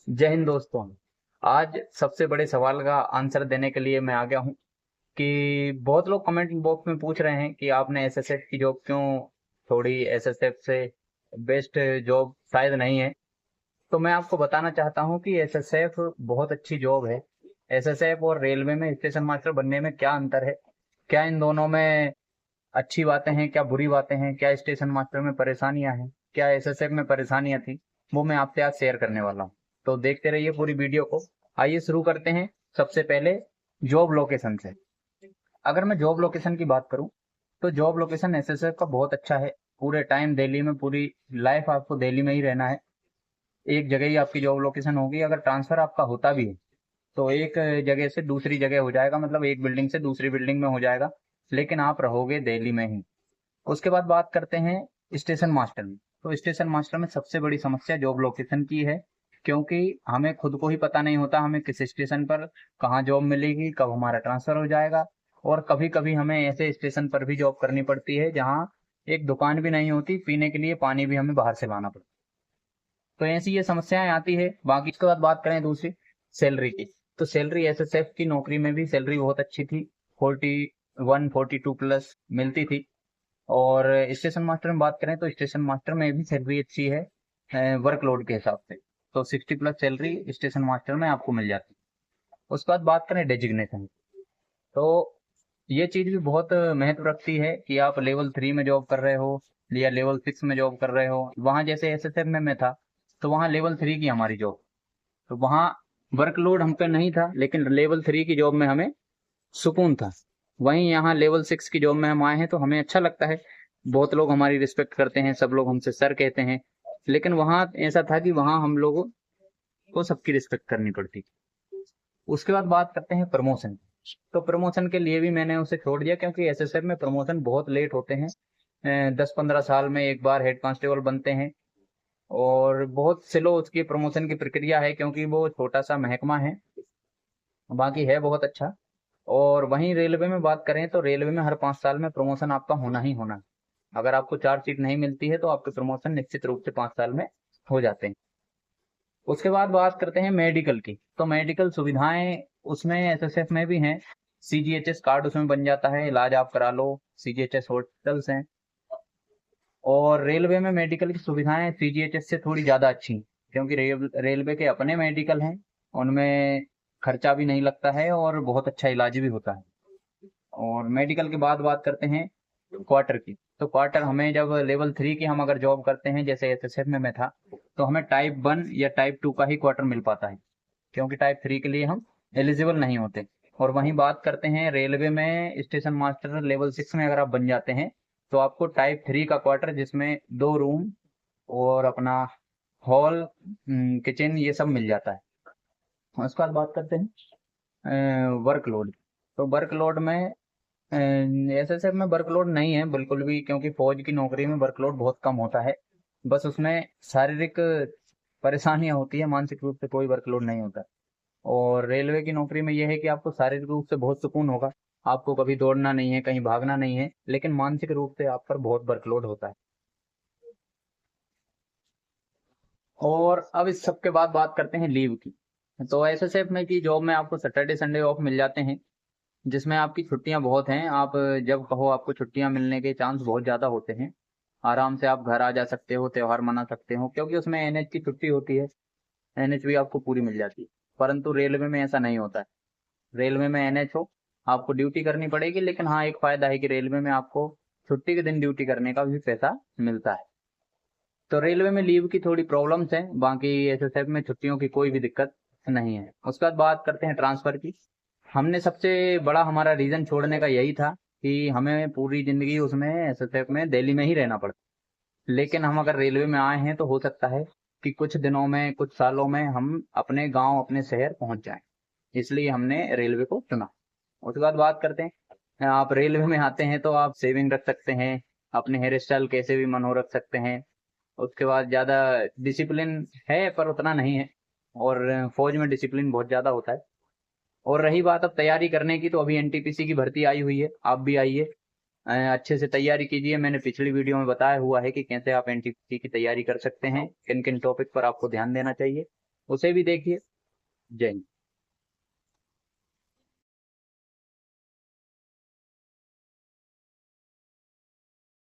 जय हिंद दोस्तों। आज सबसे बड़े सवाल का आंसर देने के लिए मैं आ गया हूँ कि बहुत लोग कमेंट बॉक्स में पूछ रहे हैं कि आपने एसएसएफ की जॉब क्यों छोड़ी। एसएसएफ से बेस्ट जॉब शायद नहीं है। तो मैं आपको बताना चाहता हूँ कि एसएसएफ बहुत अच्छी जॉब है। एसएसएफ और रेलवे में स्टेशन मास्टर बनने में क्या अंतर है, क्या इन दोनों में अच्छी बातें हैं, क्या बुरी बातें हैं, क्या स्टेशन मास्टर में परेशानियां हैं, क्या एसएसएफ में परेशानियां थी, वो मैं आपसे आज शेयर करने वाला हूँ। तो देखते रहिए पूरी वीडियो को। आइए शुरू करते हैं। सबसे पहले जॉब लोकेशन से। अगर मैं जॉब लोकेशन की बात करूं तो जॉब लोकेशन एसएसएफ का बहुत अच्छा है। पूरे टाइम दिल्ली में, पूरी लाइफ आपको दिल्ली में ही रहना है। एक जगह ही आपकी जॉब लोकेशन होगी। अगर ट्रांसफर आपका होता भी है तो एक जगह से दूसरी जगह हो जाएगा, मतलब एक बिल्डिंग से दूसरी बिल्डिंग में हो जाएगा, लेकिन आप रहोगे दिल्ली में ही। उसके बाद बात करते हैं स्टेशन मास्टर में। तो स्टेशन मास्टर में सबसे बड़ी समस्या जॉब लोकेशन की है, क्योंकि हमें खुद को ही पता नहीं होता हमें किस स्टेशन पर कहाँ जॉब मिलेगी, कब हमारा ट्रांसफर हो जाएगा। और कभी कभी हमें ऐसे स्टेशन पर भी जॉब करनी पड़ती है जहाँ एक दुकान भी नहीं होती, पीने के लिए पानी भी हमें बाहर से लाना पड़ता है। तो ऐसी ये समस्याएं आती है। बाकी इसके बाद बात करें दूसरी, सैलरी की। तो सैलरी एसएसएफ की नौकरी में भी सैलरी बहुत अच्छी थी। 41 42 प्लस मिलती थी। और स्टेशन मास्टर में बात करें तो स्टेशन मास्टर में भी सैलरी अच्छी है वर्कलोड के हिसाब से। तो 60 प्लस सैलरी स्टेशन मास्टर में आपको मिल जाती है। उसके बाद बात करें डेजिग्नेशन। तो ये चीज भी बहुत महत्व रखती है कि आप लेवल 3 में जॉब कर रहे हो या लेवल 6 में जॉब कर रहे हो। वहां जैसे एसएसएफ में मैं था तो वहाँ लेवल 3 की हमारी जॉब, तो वहाँ वर्कलोड हम पे नहीं था, लेकिन लेवल 3 की जॉब में हमें सुकून था। वहीं यहाँ लेवल 6 की जॉब में हम आए हैं तो हमें अच्छा लगता है। बहुत लोग हमारी रिस्पेक्ट करते हैं, सब लोग हमसे सर कहते हैं। लेकिन वहाँ ऐसा था कि वहाँ हम लोगों को सबकी रिस्पेक्ट करनी पड़ती थी। उसके बाद बात करते हैं प्रमोशन। तो प्रमोशन के लिए भी मैंने उसे छोड़ दिया, क्योंकि एसएसएफ में प्रमोशन बहुत लेट होते हैं। 10 15 साल में एक बार हेड कांस्टेबल बनते हैं। और बहुत स्लो उसकी प्रमोशन की प्रक्रिया है, क्योंकि वो छोटा सा महकमा है। बाकी है बहुत अच्छा। और वहीं रेलवे में बात करें तो रेलवे में हर 5 साल में प्रमोशन आपका होना ही होना है। अगर आपको चार्जशीट नहीं मिलती है तो आपके प्रमोशन निश्चित रूप से 5 साल में हो जाते हैं। उसके बाद बात करते हैं मेडिकल की। तो मेडिकल सुविधाएं उसमें एसएसएफ में भी हैं। सीजीएचएस कार्ड उसमें बन जाता है, इलाज आप करा लो। सीजीएचएस हॉस्पिटल्स हैं। और रेलवे में मेडिकल की सुविधाएं सीजीएचएस से थोड़ी ज्यादा अच्छी हैं, क्योंकि रेलवे के अपने मेडिकल हैं। उनमें खर्चा भी नहीं लगता है और बहुत अच्छा इलाज भी होता है। और मेडिकल के बाद बात करते हैं क्वार्टर की। तो क्वार्टर हमें जब लेवल 3 की हम अगर जॉब करते हैं, जैसे एसएसएफ में मैं था, तो हमें टाइप 1 या टाइप 2 का ही क्वार्टर मिल पाता है, क्योंकि टाइप 3 के लिए हम एलिजिबल नहीं होते। और वहीं बात करते हैं रेलवे में स्टेशन मास्टर लेवल 6 में अगर आप बन जाते हैं तो आपको टाइप 3 का क्वार्टर, जिसमें 2 रूम और अपना हॉल, किचन, ये सब मिल जाता है। उसके बाद बात करते हैं वर्कलोड। तो वर्कलोड में एसएसएफ में वर्कलोड नहीं है बिल्कुल भी, क्योंकि फौज की नौकरी में वर्कलोड बहुत कम होता है। बस उसमें शारीरिक परेशानियां होती है, मानसिक रूप से कोई वर्कलोड नहीं होता। और रेलवे की नौकरी में यह है कि आपको शारीरिक रूप से बहुत सुकून होगा। आपको कभी दौड़ना नहीं है, कहीं भागना नहीं है, लेकिन मानसिक रूप से आप पर बहुत वर्कलोड होता है। और अब इस सब के बाद बात करते हैं लीव की। तो एसएसएफ में की जॉब में आपको सैटरडे संडे ऑफ मिल जाते हैं, जिसमें आपकी छुट्टियां बहुत हैं। आप जब कहो आपको छुट्टियां मिलने के चांस बहुत ज्यादा होते हैं। आराम से आप घर आ जा सकते हो, त्योहार मना सकते हो, क्योंकि उसमें एनएच की छुट्टी होती है। एनएच भी आपको पूरी मिल जाती है। परंतु रेलवे में ऐसा नहीं होता है। रेलवे में एनएच हो, आपको ड्यूटी करनी पड़ेगी, लेकिन हाँ एक फायदा है कि रेलवे में आपको छुट्टी के दिन ड्यूटी करने का भी पैसा मिलता है। तो रेलवे में लीव की थोड़ी प्रॉब्लम्स हैं, बाकी एसएसएफ में छुट्टियों की कोई भी दिक्कत नहीं है। उसके बाद बात करते हैं ट्रांसफर की। हमने सबसे बड़ा हमारा रीजन छोड़ने का यही था कि हमें पूरी जिंदगी उसमें एसएसएफ में दिल्ली में ही रहना पड़ता। लेकिन हम अगर रेलवे में आए हैं तो हो सकता है कि कुछ दिनों में, कुछ सालों में हम अपने गांव, अपने शहर पहुंच जाएं। इसलिए हमने रेलवे को चुना। उसके बाद बात करते हैं, आप रेलवे में आते हैं तो आप सेविंग रख सकते हैं, अपने हेयर स्टाइल कैसे भी मन हो रख सकते हैं। उसके बाद ज्यादा डिसिप्लिन है पर उतना नहीं है। और फौज में डिसिप्लिन बहुत ज्यादा होता है। और रही बात अब तैयारी करने की, तो अभी एनटीपीसी की भर्ती आई हुई है, आप भी आइए, अच्छे से तैयारी कीजिए। मैंने पिछली वीडियो में बताया हुआ है कि कैसे आप एनटीपीसी की तैयारी कर सकते हैं, किन किन टॉपिक पर आपको ध्यान देना चाहिए। उसे भी देखिए। जय हिंद।